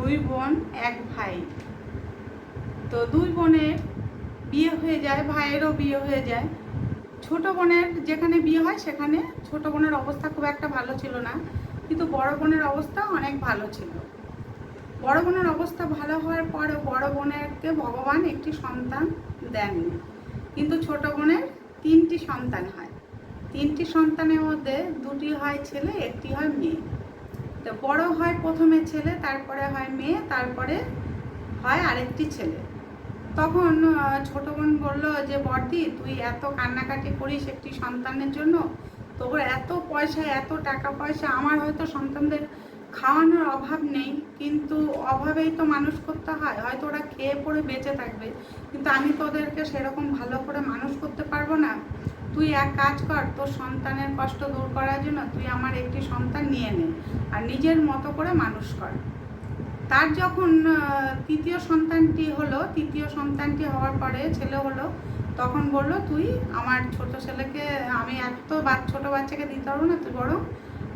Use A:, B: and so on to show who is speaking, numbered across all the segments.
A: দুই বোন এক ভাই। তো দুই বোনের বিয়ে হয়ে যায়, ভাইয়েরও বিয়ে হয়ে যায়। ছোট বোনের যেখানে বিয়ে হয় সেখানে ছোট বোনের অবস্থা খুব একটা ভালো ছিল না, কিন্তু বড় বোনের অবস্থা অনেক ভালো ছিল। বড় বোনের অবস্থা ভালো হওয়ার পরেও বড় বোনেরকে ভগবান একটি সন্তান দেননি, কিন্তু ছোট বোনের 3টি সন্তান হয়। 3টি সন্তানের মধ্যে 2টি হয় ছেলে, একটি হয় মেয়ে। তো বড় হয় প্রথমে ছেলে, তারপরে হয় মেয়ে, তারপরে হয় আরেকটি ছেলে। তখন ছোট বোন বললো যে বড়দি, তুই এত কান্নাকাটি করিস একটি সন্তানের জন্য, তোর এত পয়সা, এত টাকা পয়সা, আমার হয়তো সন্তানদের খাওয়ানোর অভাব নেই, কিন্তু অভাবেই তো মানুষ করতে হয়, হয়তো ওরা খেয়ে পড়ে বেঁচে থাকবে, কিন্তু আমি তোদেরকে সেরকম ভালো করে মানুষ করতে পারবো না। তুই এক কাজ কর, তোর সন্তানের কষ্ট দূর করার জন্য তুই আমার একটি সন্তান নিয়ে নে আর নিজের মতো করে মানুষ কর। তার যখন তৃতীয় সন্তানটি হওয়ার পরে ছেলে হলো, তখন বললো তুই আমার ছোট ছেলেকে, আমি এত ছোট বাচ্চাকে দিতে পারবো না, তুই বরং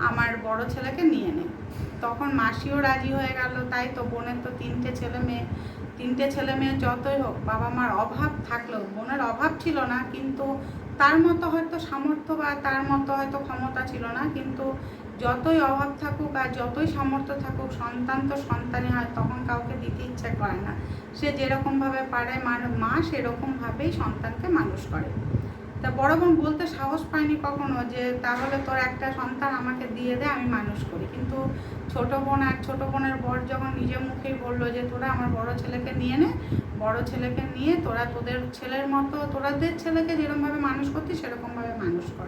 A: আমার বড় ছেলেকে নিয়ে নে। তখন মাসিও রাজি হয়ে গেল। তাই তো বোনের তো 3টে ছেলে মেয়ে, 3টে ছেলে মেয়ে যতই হোক, বাবা মার অভাব থাকলেও, বোনের অভাব ছিল না, কিন্তু তার মতো হয়তো সামর্থ্য বা তার মতো হয়তো ক্ষমতা ছিল না, কিন্তু যতই অভাব থাকুক আর যতই সামর্থ্য থাকুক, সন্তান তো সন্তানই হয়, তখন কাউকে দিতে ইচ্ছা করে না। সে যেরকমভাবে পারে মা সেরকমভাবেই সন্তানকে মানুষ করে। তা বড় বোন বলতে সাহস পায়নি কখনো যে তাহলে তোর একটা সন্তান আমাকে দিয়ে দে, আমি মানুষ করি। কিন্তু ছোট বোনের বর যখন নিজের মুখেই বললো যে তোরা আমার বড় ছেলেকে নিয়ে নে, বড় ছেলেকে নিয়ে তোরা তোদের ছেলের মতো, তোরাদের ছেলেকে যেরকমভাবে মানুষ করতি সেরকমভাবে মানুষ কর।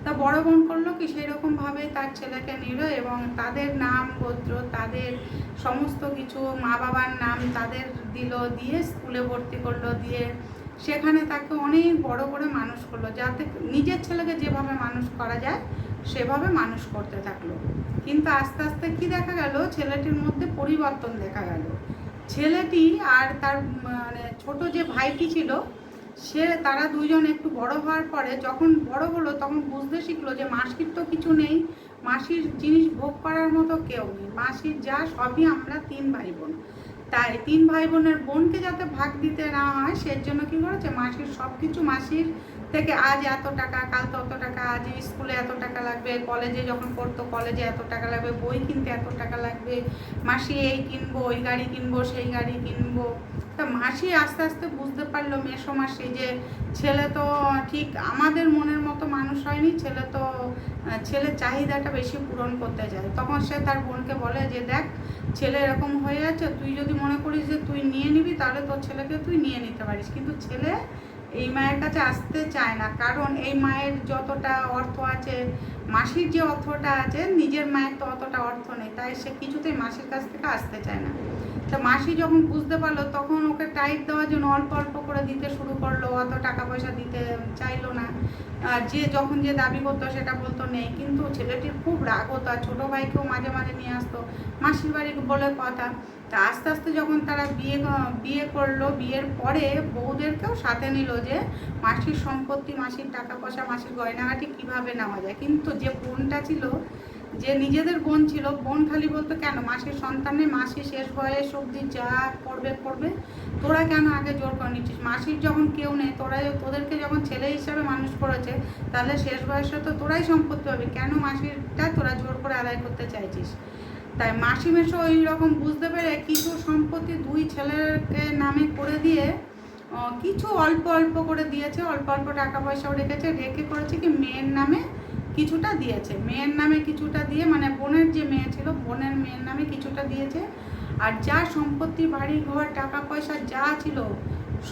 A: তা বড় বোন করলো কি, সেই রকমভাবে তার ছেলেকে নিল এবং তাদের নাম গোত্র, তাদের সমস্ত কিছু, মা বাবার নাম তাদের দিল, দিয়ে স্কুলে ভর্তি করলো, দিয়ে সেখানে তাকে অনেক বড় করে মানুষ করলো, যাতে নিজের ছেলেকে যেভাবে মানুষ করা যায় সেভাবে মানুষ করতে থাকলো। কিন্তু আস্তে আস্তে কি দেখা গেল, ছেলেটির মধ্যে পরিবর্তন দেখা গেল। ছেলেটি আর তার মানে ছোট যে ভাইটি ছিল, তারা দুইজন একটু বড় হওয়ার পরে যখন বড় হলো, তখন বুঝতে শিখলো যে মাসির তো কিছু নেই, মাসির জিনিস ভোগ করার মতো কেউ নেই, মাসির যা সবই আমরা 3 ভাই বোন। তাই 3 ভাই বোনের বোনকে যাতে ভাগ দিতে না হয়, সের জন্য কী করেছে, মাসির সব কিছু মাসির থেকে, আজ এত টাকা, কাল তত টাকা, আজ স্কুলে এত টাকা লাগবে, কলেজে যখন পড়তো কলেজে এত টাকা লাগবে, বই কিনতে এত টাকা লাগবে, মাসি এই কিনবো, ওই গাড়ি কিনবো, সেই গাড়ি কিনবো। তা মাসি আস্তে আস্তে বুঝতে পারলো, মেসো মাসি, যে ছেলে তো ঠিক আমাদের মনের মতো মানুষ হয়নি, ছেলের চাহিদাটা বেশি পূরণ করতে চায়। তখন সে তার বোনকে বলে যে দেখ, ছেলে এরকম হয়ে যাচ্ছে, তুই যদি মনে করিস যে তুই নিয়ে নিবি, তাহলে তোর ছেলেকে তুই নিয়ে নিতে পারিস, কিন্তু ছেলে এই মায়ের কাছে আসতে চায় না, কারণ এই মায়ের যতটা অর্থ আছে, মাসির যে অর্থটা আছে, নিজের মায়ের তো অতটা অর্থ নেই, তাই সে কিছুতেই মাসির কাছ থেকে আসতে চায় না। তো মাসি যখন বুঝতে পারলো, তখন ওকে টাইট দেওয়ার জন্য অল্প অল্প করে দিতে শুরু করলো, অত টাকা পয়সা দিতে চাইলো না। যে যখন যে দাবি করতো সেটা বলতো নেই, কিন্তু ছেলেটির খুব রাগ হতো, আর ছোটো ভাইকেও মাঝে মাঝে নিয়ে আসতো মাসির বাড়ি বলে কথা। তা আস্তে আস্তে যখন তারা বিয়ে করলো, বিয়ের পরে বউদেরকেও সাথে নিল, যে মাসির সম্পত্তি, মাসির টাকা পয়সা, মাসির গয়নাঘাটি কীভাবে নেওয়া যায়। কিন্তু যে বোনটা ছিল, যে নিজেদের বোন ছিল, বোন খালি বলতো কেন মাসির সন্তানে, মাসি শেষ বয়স অবধি যা করবে, তোরা কেন আগে জোর করে নিচ্ছিস, মাসির যখন কেউ নেই, তোদেরকে যখন ছেলে হিসাবে মানুষ করেছে, তাহলে শেষ বয়সে তো তোরাই সম্পত্তি হবে, কেন মাসিরটা তোরা জোর করে আদায় করতে চাইছিস। তাই মাসি মেশো ওই রকম বুঝতে পেরে কিছু সম্পত্তি 2 ছেলেকে নামে করে দিয়ে, কিছু অল্প অল্প করে দিয়েছে, অল্প অল্প টাকা পয়সাও রেখে করেছে কি, মেয়ের নামে কিছুটা দিয়েছে, মেয়ের নামে কিছুটা দিয়ে, মানে বোনের যে মেয়ে ছিল, বোনের মেয়ের নামে কিছুটা দিয়েছে। আর যা সম্পত্তি, বাড়ি ঘর, টাকা পয়সা যা ছিল,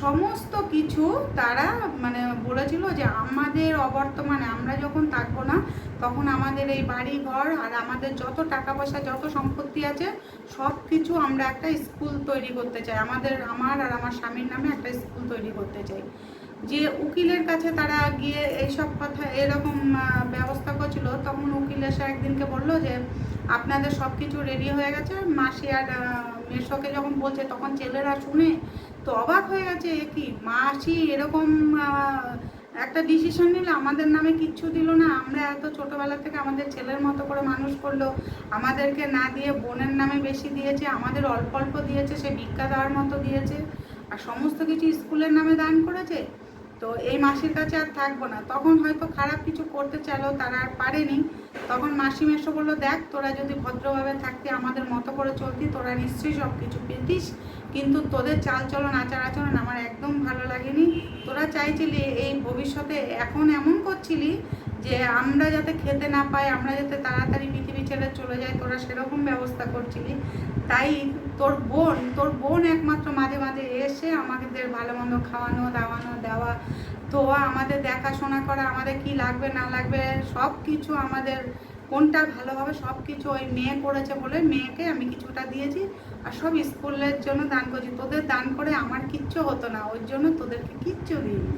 A: সমস্ত কিছু তারা মানে বলেছিল যে আমাদের অবর্তমানে আমরা যখন থাকবো না, তখন আমাদের এই বাড়ি ঘর আর আমাদের যত টাকা পয়সা, যত সম্পত্তি আছে, সব কিছু আমরা একটা স্কুল তৈরি করতে চাই, আমার আর আমার স্বামীর নামে একটা স্কুল তৈরি করতে চাই। যে উকিলের কাছে তারা গিয়ে এইসব কথা এরকম ব্যবস্থা করছিল, তখন উকিল এসে একদিনকে বললো যে আপনাদের সব কিছু রেডি হয়ে গেছে। মাসি আর মেশোকে যখন বলছে, তখন ছেলেরা শুনে তো অবাক হয়ে গেছে, কি মাসি এরকম একটা ডিসিশন নিল, আমাদের নামে কিচ্ছু দিল না, আমরা এত ছোটোবেলা থেকে আমাদের ছেলের মতো করে মানুষ করলো, আমাদেরকে না দিয়ে বোনের নামে বেশি দিয়েছে, আমাদের অল্প অল্প দিয়েছে, সে ভিক্ষা দেওয়ার মতো দিয়েছে, আর সমস্ত কিছু স্কুলের নামে দান করেছে। তো এই মাসির কাছে আর থাকবো না। তখন হয়তো খারাপ কিছু করতে চাইলেও তারা আর পারেনি। তখন মাসি মেসো বললো, দেখ তোরা যদি ভদ্রভাবে থাকতি, আমাদের মতো করে চলতি, তোরা নিশ্চয়ই সব কিছু পেতিস, কিন্তু তোদের চালচলন আচার আচরণ আমার একদম ভালো লাগেনি। তোরা চাইছিলি এই ভবিষ্যতে এখন এমন করছিলি যে আমরা যাতে খেতে না পাই, আমরা যাতে তাড়াতাড়ি পৃথিবী ছেড়ে চলে যাই, তোরা সেরকম ব্যবস্থা করছিলি। তাই তোর বোন একমাত্র মাঝে মাঝে এসে আমাদের ভালো মন্দ খাওয়ানো দাওয়ানো দেওয়া, ধোয়া, আমাদের দেখাশোনা করা, আমাদের কি লাগবে না লাগবে সব কিছু, আমাদের কোনটা ভালো হবে সব কিছু ওই মেয়ে করেছে বলে মেয়েকে আমি কিছুটা দিয়েছি, আর সব স্কুলের জন্য দান করছি। তোদের দান করে আমার কিচ্ছু হতো না, ওই জন্য তোদেরকে কিচ্ছু দিইনি।